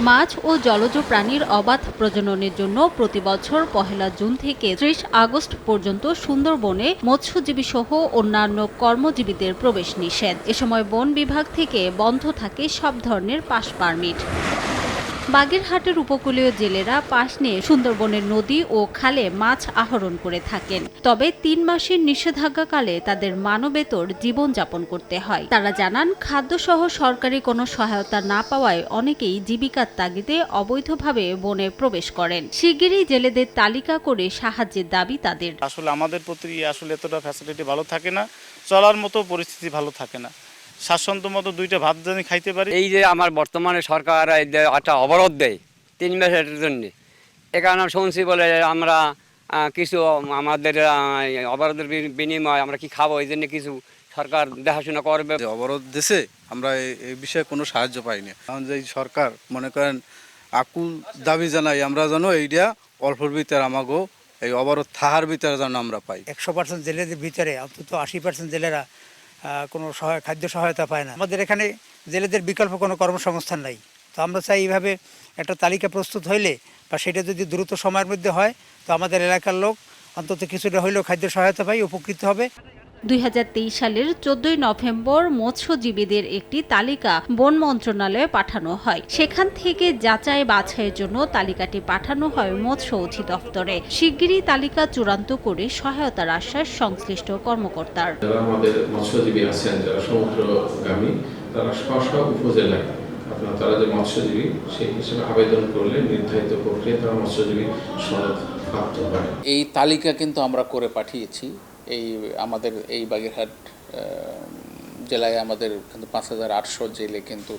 মাছ ও জলজ প্রাণীর অবাধ প্রজননের জন্য প্রতি বছর ১ জুন থেকে ৩০ আগস্ট পর্যন্ত সুন্দরবনে মৎস্যজীবী সহ অন্যান্য কর্মজীবীদের প্রবেশ নিষেধ। এ সময় বন বিভাগ থেকে বন্ধ থাকে সব ধরনের পাস পারমিট। বাগেরহাটের উপকূলীয় জেলেরা পাস নিয়ে সুন্দরবনের নদী ও খালে মাছ আহরণ করে থাকেন। তবে ৩ মাসের নিষেধাজ্ঞাকালে তাদের মানবেতর জীবনযাপন করতে হয়। তারা জানান, খাদ্যসহ সরকারি কোনো সহায়তা না পাওয়ায় অনেকেই জীবিকার তাগিদে অবৈধভাবে বনে প্রবেশ করেন। শিগগিরই জেলেদের তালিকা করে সাহায্যের দাবি তাদের। আসলে আমাদের প্রতি এতটা ফ্যাসিলিটি ভালো থাকে না, চলার মতো পরিস্থিতি ভালো থাকে না। স্বাচ্ছন্দ্য মতো 2টা ভাত জানি খাইতে পারি। এই যে আমার বর্তমানে সরকার একটা অবরোধ দেয় 3 মাসের জন্য, এ কারণে শুনছি বলে আমরা কিছু আমাদের অবরোধের বিনিময়ে আমরা কি খাবো, এই জন্য কিছু সরকার দেখাশোনা করবে। অবরোধ দেশে আমরা এই বিষয়ে কোনো সাহায্য পাইনি। এখন যে সরকার মনে করেন আকুল দাবি জানাই আমরা যেন এইটা অল্পর ভিতরে আমাকেও এই অবরোধ থাহার ভিতরে যেন আমরা পাই। 100% জেলেদের ভিতরে অন্তত 80% জেলেরা কোনো খাদ্য সহায়তা পায় না। আমাদের এখানে জেলেদের বিকল্প কোনো কর্মসংস্থান নাই। তো আমরা চাই এইভাবে একটা তালিকা প্রস্তুত হইলে বা সেটা যদি দ্রুত সময়ের মধ্যে হয়, তো আমাদের এলাকার লোক অন্তত কিছুটা হইলেও খাদ্য সহায়তা পাই, উপকৃত হবে। ২০২৩ সালের ১৪ নভেম্বর মৎস্যজীবীদের একটি তালিকা বন মন্ত্রণালয়ে পাঠানো হয়। সেখান থেকে যাচাই বাছাইয়ের জন্য তালিকাটি পাঠানো হয় মৎস্য অধিদপ্তরে। শিগগিরই তালিকা চূড়ান্ত করে সহায়তার আশ্বাস সংশ্লিষ্ট কর্মকর্তার। যারা আমাদের মৎস্যজীবী আছেন, যারা সমুদ্রগামী, তারা স্ব উপজেলায় তারা যে মৎস্যজীবী সেই হিসেবে আবেদন করলে নির্ধারিত প্রক্রিয়ায় তারা মৎস্যজীবী সনদ প্রাপ্ত হয়। এই তালিকা কিন্তু আমরা করে পাঠিয়েছি। আমাদের এই বাগেরহাট জেলায় আমাদের কিন্তু 5800 জেলে কিন্তু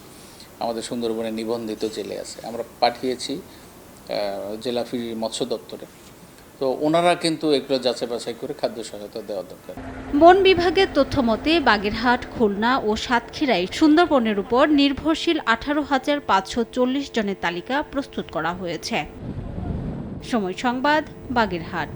আমাদের সুন্দরবনে নিবন্ধিত জেলে আছে। আমরা পাঠিয়েছি জেলা মৎস্য দপ্তরে। তো ওনারা কিন্তু এগুলো যাচাই বাছাই করে খাদ্য সহায়তা দেওয়া দরকার। বন বিভাগের তথ্য মতে বাগেরহাট, খুলনা ও সাতক্ষীরায় সুন্দরবনের উপর নির্ভরশীল 18,540 জনের তালিকা প্রস্তুত করা হয়েছে। সময় সংবাদ, বাগেরহাট।